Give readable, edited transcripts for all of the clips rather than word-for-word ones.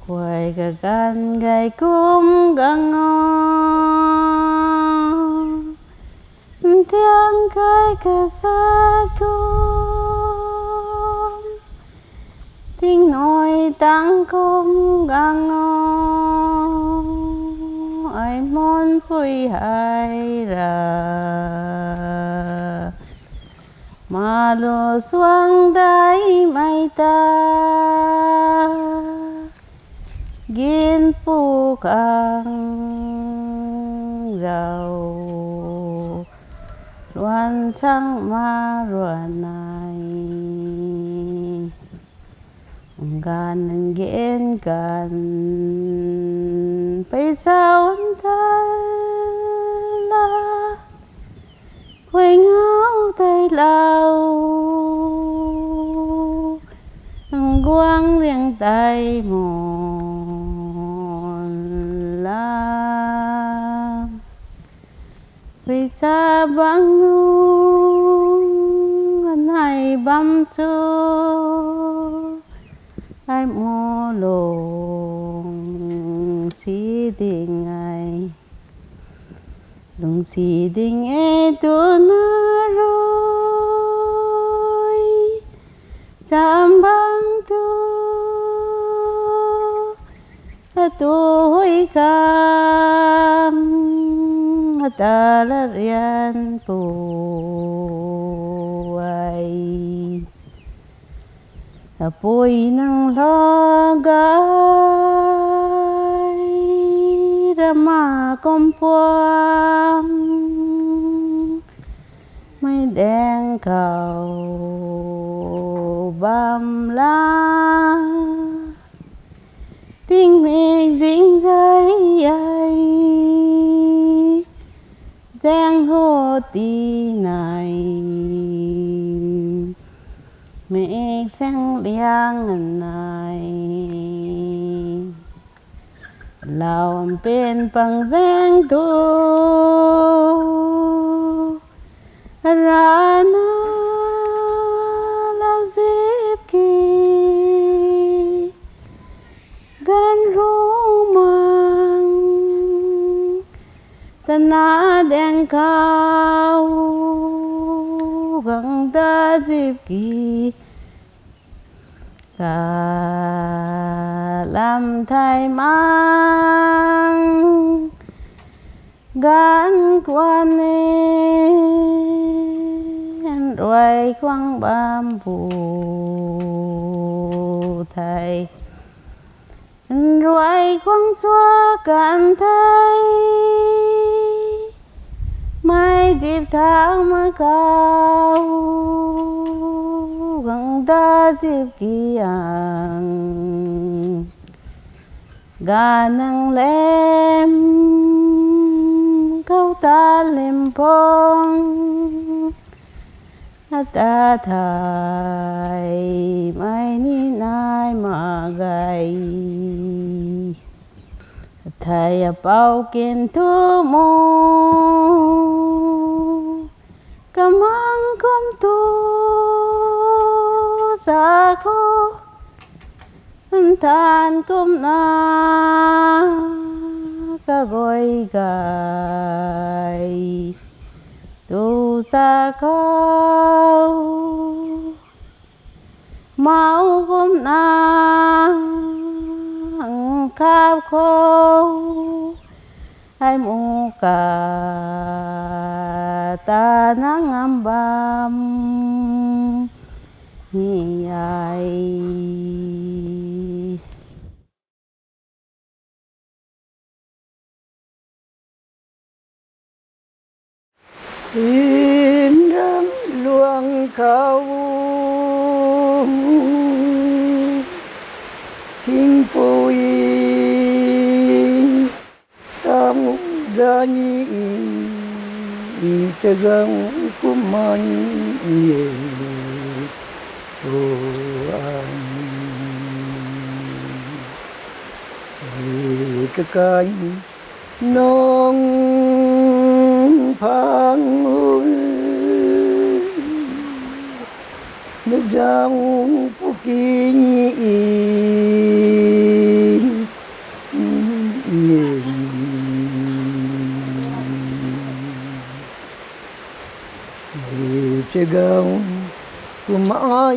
quay cả gan gai cung gang ngon tiếng cái cả sa thum tiếng nói tăng cung gang ngon ai muốn vui hay ra mà lo xoang đáy mây ta gin pu kang giàu loan trăng ma ruan này gan ghen gan bây sao ta la quay ngáo tay lao quang riêng tay mòn la vì xa băng nung này băm su ai mua lồng xí đình ai lồng xí đình e tu na rồi chạm băng tu hoi cam ta la rian pu ai apoi nang lo gai rama kompuang mây đen cầu băm la tiếng mẹ dính dây ai giang hồ tì này mẹ sang liang này lòng bên bằng giang tu ra na lao dép kỳ gan rô mang ta na đen cao găng ta dịp kỳ cả làm thay mang gan quan rồi khoang bám bù thầy rồi khoang xóa cạn thấy mai dịp tháng mà cao găng ta dịp kiang gà năng lem câu ta lem phong ta thầy mai ni nai mà gầy thầy bao kiên thu mô cảm ơn công tu xa khô than công na ca gọi gầy tu xa khâu máu công na khắp khô ai mu cả ta nắng âm bam hi ai in răng luang khâu thiên bùi tam ga nhi cha gang kuman ye o an cái cánh nong phang nước giang phú kinh sẽ gạo của mãi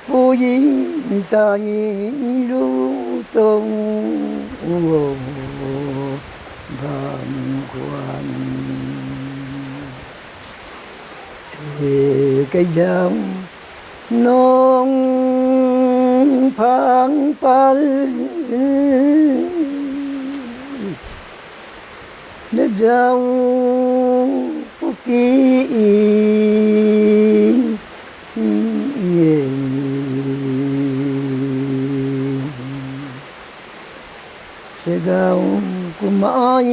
vô yên ta lưu tông bằng quan thì cái dòng non phang phal nó giàu kỳ nhẹ sẽ gạo của mãi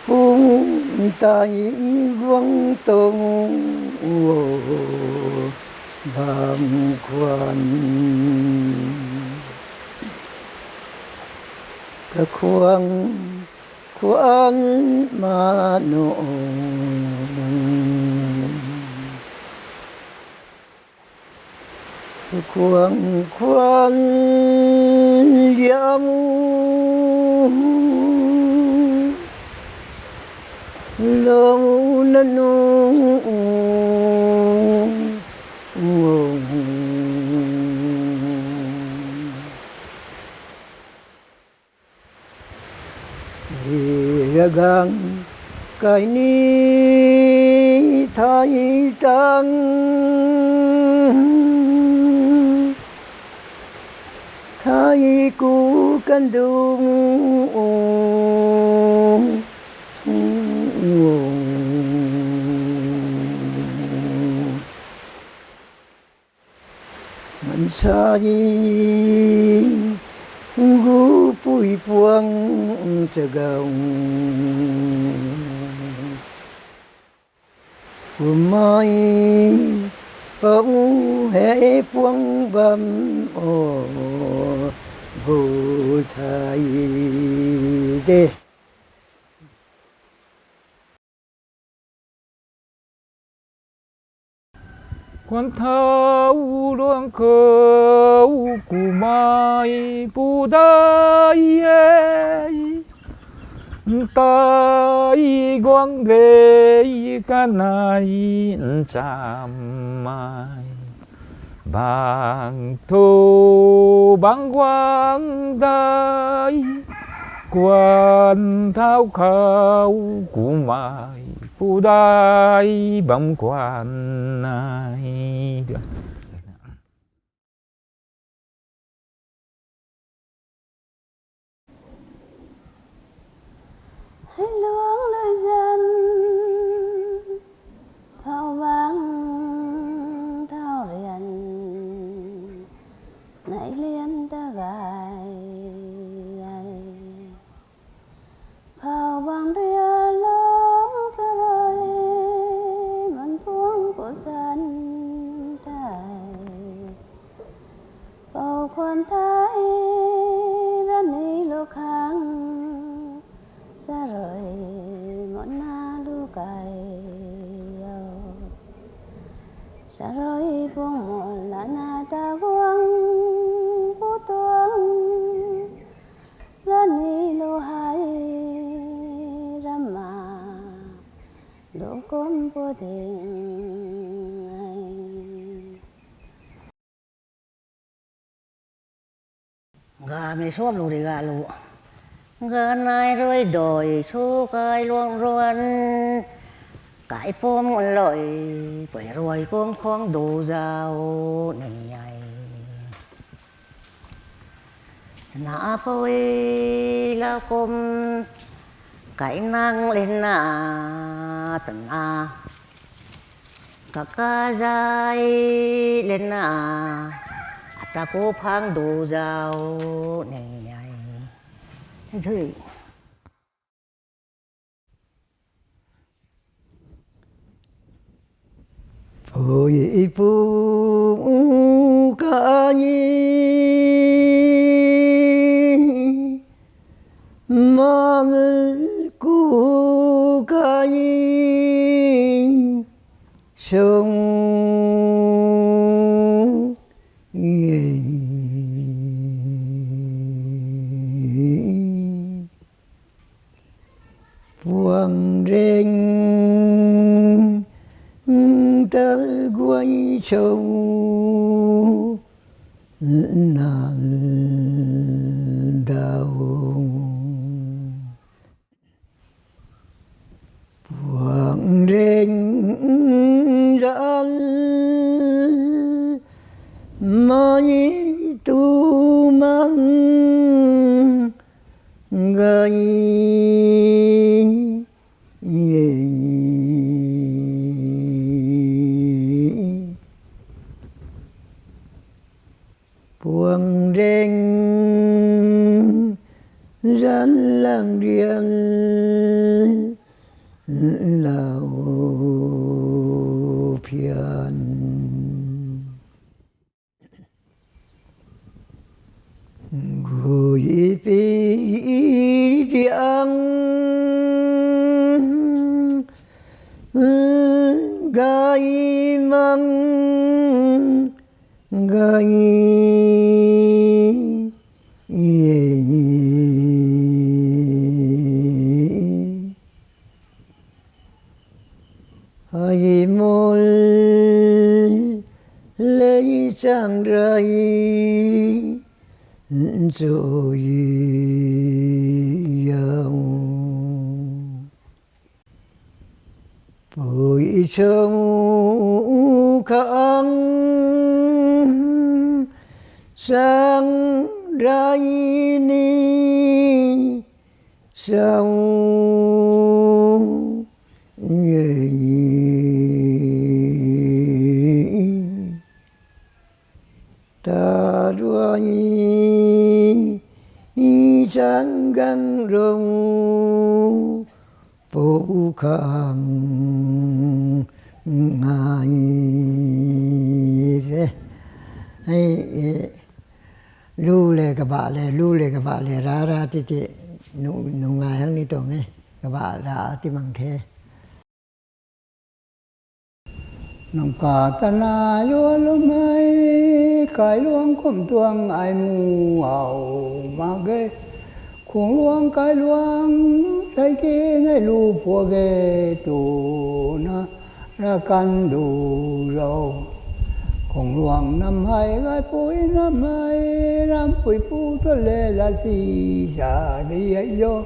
phung tay quăng tông bằng quan các khoang mà nổ khoan liang lâu nanu ragang cái ni thay tăng thay cu căn dung man sa ni gu pui puang chagau mai phong hệ puang bam o vô thai đê quan thâu luang khâu cù mai bù đai tai quang ghê ca nai chạm mai bang thô bang quang đai quan thâu khâu cù mai bù đai bang quan nai. hãy luống lời dâm thao vang thao riền nãy liên ta gài phao vang ria lớn cho rồi mặn thuông của dân tài bầu khoan thái ra ni lô khang ra rồi món na lu cài ra rồi buông một lá na ta quăng bút tuông ra ni lô hai ra mà lỗ cốm bố tình gà mày xốp lù thì gà lù gà này rồi đổi số cái luông ruan cái phôm ngon lợi phải rồi phôm khoang đồ dao này nhảy nã phôi lao côm cái năng lên nà tận à các ca dài lên nà ta cố phang đồ dao này nhảy thế thôi. ôi phu ca nhi mang cu ca nhi sông buông rên quay sông nạn đau quảng rèn rãn mai tu mang gai buông rèn rãn lang riêng lao phiền gửi về tiếng gai măng gai ai môi lấy sang rai rồi yêu bụi sông khang sang rai ni sao ta đuôi sáng găng rồng bố khang ngài lưu lệ các bạn lệ ra thì nụ ngài hơn đi tuần ấy các bạn ra thì bằng thế nông cả ta na lúa lúa mấy cái luông cùng tuang ai mu hậu mà ghê cùng luông cái luông thấy kia ngay lu phua ghê tù na ra căn đủ rau cùng luông năm hai cái bụi năm hai năm bụi pu tôi lê là gì giả đi ấy vô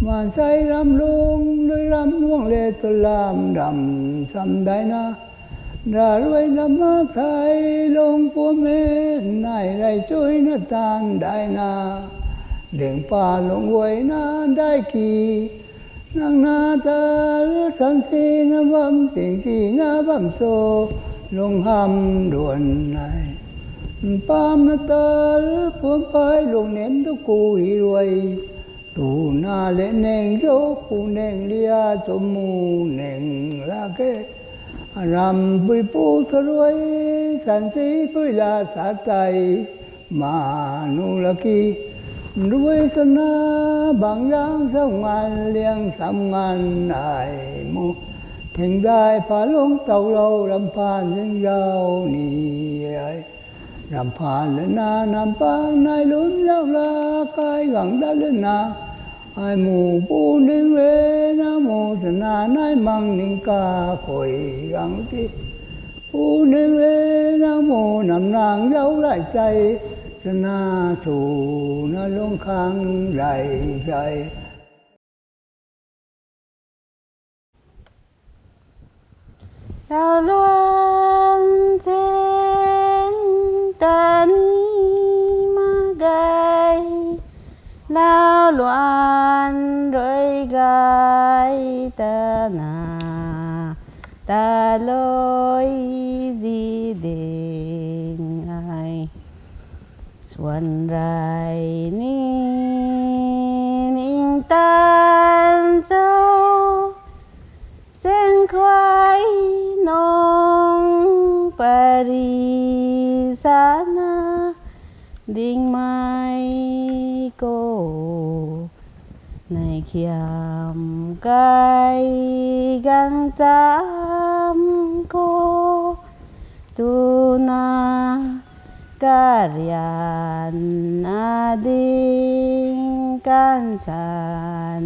mà say ram luông đôi ram luông lê tôi làm đầm xăm đai na ra ruồi năm thay lông của mẹ này này trôi nó tan đại na đèn pa lông quay na đại kỳ nang na ta san si na băm tiền kỳ na băm so lông ham đuồn này pam na ta cuốn phai lông ném to cùi ruồi tu na lệ neng dấu cu neng lia cho mu neng la ke ram bui pu thoi san si tôi là sa tai mà nu la ki đuôi sana bằng giang sông ngàn liang sông ngàn ai mu thành đại phá lông tàu lâu ram phan sinh giao ni ai ram phan lên na nam pang nai lún giao la kai gắng đã lên na ai mù bu ninh lê nam mô na nai mang ninh ca khôi gắng ti bu ninh lê nam mô nam nàng dấu lại chay na thủ na lông khang dài dài đào loan sen tani ma gai đào loan rồi gai ta na ta lối gì đến ai xuân rai ninh tan sâu sen khoai nong parisana ding mai cô này khiam cái gan cham cô tu na karyan na ding kan chan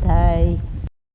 thai